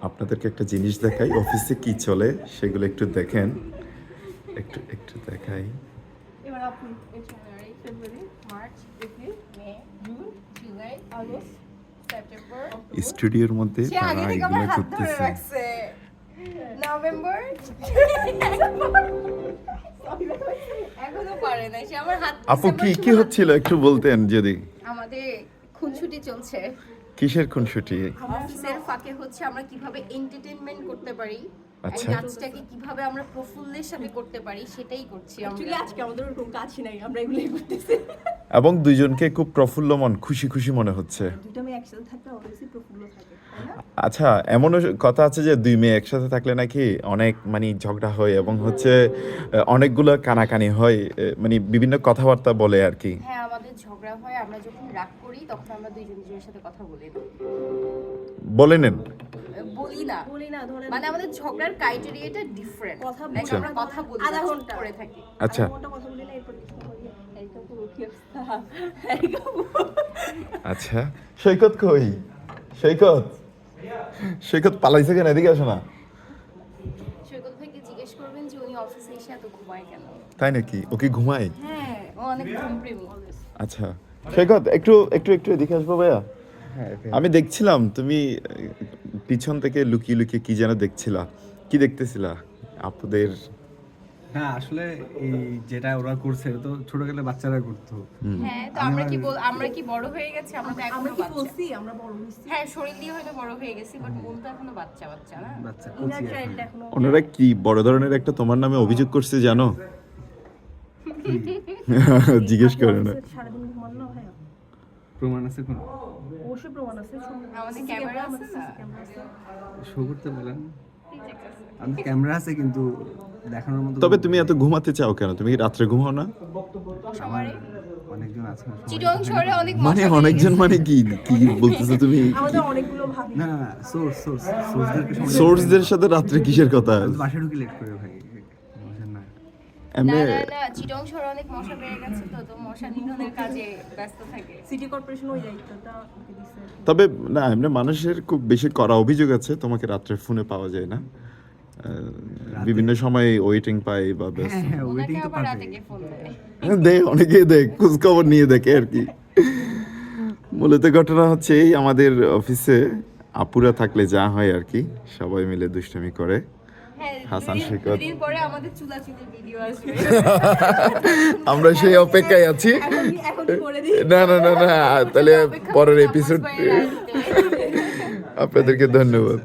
আপনাদেরকে একটা জিনিস দেখাই, অফিসে কি চলে সেগুলো একটু দেখেন, একটু একটু দেখাই। এবার আপনি জানুয়ারি, ফেব্রুয়ারি, মার্চ, এপ্রিল, মে, জুন, জুলাই, আগস্ট, সেপ্টেম্বর, স্টুডিওর মধ্যে সে তারা আগে থেকে এগুলো আমার হাত ধরে করতেছে। রাখছে। নভেম্বর, এখনো পারে না সে আমার হাত। আপু কি ডিসেম্বর কি সময় হচ্ছিল একটু বলতেন যদি। আমাদের খুনসুটি চলছে কিসের খুনসুটি? অফিসের ফাঁকে হচ্ছে আমরা কিভাবে এন্টারটেইনমেন্ট করতে পারি, আচ্ছা। এই কাজটাকে কিভাবে আমরা প্রফুল্লের সাথে করতে পারি সেটাই করছি আমরা। অ্যাকচুয়ালি আজকে আমাদের ওরকম কাজই নাই, আমরা এগুলোই করতেছি। এবং দুইজনকে খুব প্রফুল্ল মন, খুশি খুশি মনে হচ্ছে। দুইটা মেয়ে একসাথে থাকলে অবশ্যই প্রফুল্ল থাকে, তাই না? আচ্ছা, এমনও কথা আছে যে দুই মেয়ে একসাথে থাকলে নাকি অনেক মানে ঝগড়া হয় এবং হচ্ছে অনেকগুলো কানাকানি হয়, মানে বিভিন্ন কথাবার্তা বলে আর কি। হ্যাঁ, আমাদের ঝগড়া হয়, আমরা যখন রাগ করি তখন আমরা দুইজন দুজনের সাথে কথা বলি না। বলে নেন। বলি না ধরেন মানে আমাদের ঝগড়ার ক্রাইটেরিয়াটা ডিফারেন্ট। কথা লাইক আচ্ছা। আমরা কথা বলি আধা না, চুপ ঘন্টা করে থাকি। আচ্ছা আধা ঘন্টা কথা বলি না, এরপর কিছু বলি, এইরকম পুরো কি অবস্থা, আচ্ছা, সৈকত কই? সৈকত পালাইছে কেন? এদিকে আসো না। সৈকত ভাইকে জিজ্ঞেস করবেন যে উনি অফিসে এসে এত ঘুমায় কেন। তাই নাকি? ওকে ঘুমায়? হ্যাঁ, ও অনেক ঘুমপ্রেমী। আচ্ছা সৈকত, একটু একটু একটু এদিকে আসবো ভাইয়া। আমি দেখছিলাম তুমি পিছন থেকে লুকিয়ে লুকিয়ে কি যেন দেখছিলা। কি দেখতেছিলা আপুদের? হ্যাঁ, আসলে এই যেটা ওরা করছে এটা তো ছোটবেলায় বাচ্চারা করতো। হ্যাঁ, তো আমরা কি বড় হয়ে গেছি? আমরা তো আমরা এখনো কি বাচ্চা। বলছি আমরা বড় হইছি? হ্যাঁ, শরীর দিয়ে হয়তো বড় হয়ে গেছি, বাট মন তো এখনো বাচ্চা বাচ্চা না। বাচ্চা ইনার কচি চাইল্ড এখন। এখনো ওনারা কি বড় ধরনের একটা তোমার নামে অভিযোগ করছে জানো? জিজ্ঞেস করে না। সারাদিন ঘুমান না ভাইয়া? প্রমাণ আছে কোন? অবশ্যই প্রমাণ আছে, আমাদের ক্যামেরা আছে না? ক্যামেরা আছে। শো করতে বলেন। আমাদের ক্যামেরা আছে কিন্তু দেখানোর মতো। তবে তুমি এত ঘুমাতে চাও কেন? তুমি কি রাত্রে ঘুমাও না? মশা মারে। অনেকজন আছে না, সবাই চিটং তো শহরে হয় না। অনেক মানে মশা অনেকজন মানে কি কি বলতেছো তুমি? আমাদের অনেকগুলো ভাবি। না না না, সোর্সদেরকে সময় সোর্সদের সাথে রাত্রে কিসের কথা? আমি তো বাসায় ঢুকি লেট করে ভাই। বুঝেন না? এমনি না, চিটং শহরে অনেক মশা বেড়ে গেছে, তো মশা নিধনের কাজে ব্যস্ত থাকে। সিটি কর্পোরেশন ওই দায়িত্বটা ওকে দিছে। তবে না, এমনি মানুষের খুব বেশি করা অভিযোগ আছে তোমাকে রাত্রে ফোনে পাওয়া যায় না। বিভিন্ন সময় ওয়েটিং পাই বা ব্যাস হ্যাঁ হ্যাঁ, ওয়েটিং ওনাকে তো আবার পাবে। রাতে কে ফোন দেয়? দেখ, অনেকেই দেখ, খোঁজ খবর নিয়ে দেখে আর কি। মূলত ঘটনা হচ্ছে এই, আমাদের অফিসে আপুরা থাকলে যা হয় আর কি, সবাই মিলে দুষ্টামি করে। হ্যাঁ, হাসান সৈকত। দুদিন পরে আমাদের চুলাচুলির ভিডিও আসবে। আমরা সেই অপেক্ষায় আছি। এখনই করে দিই। না না না না, তাহলে অপেক্ষা পরের করতে এপিসোড আপনার বাইরে আসতে। আপনাদেরকে ধন্যবাদ।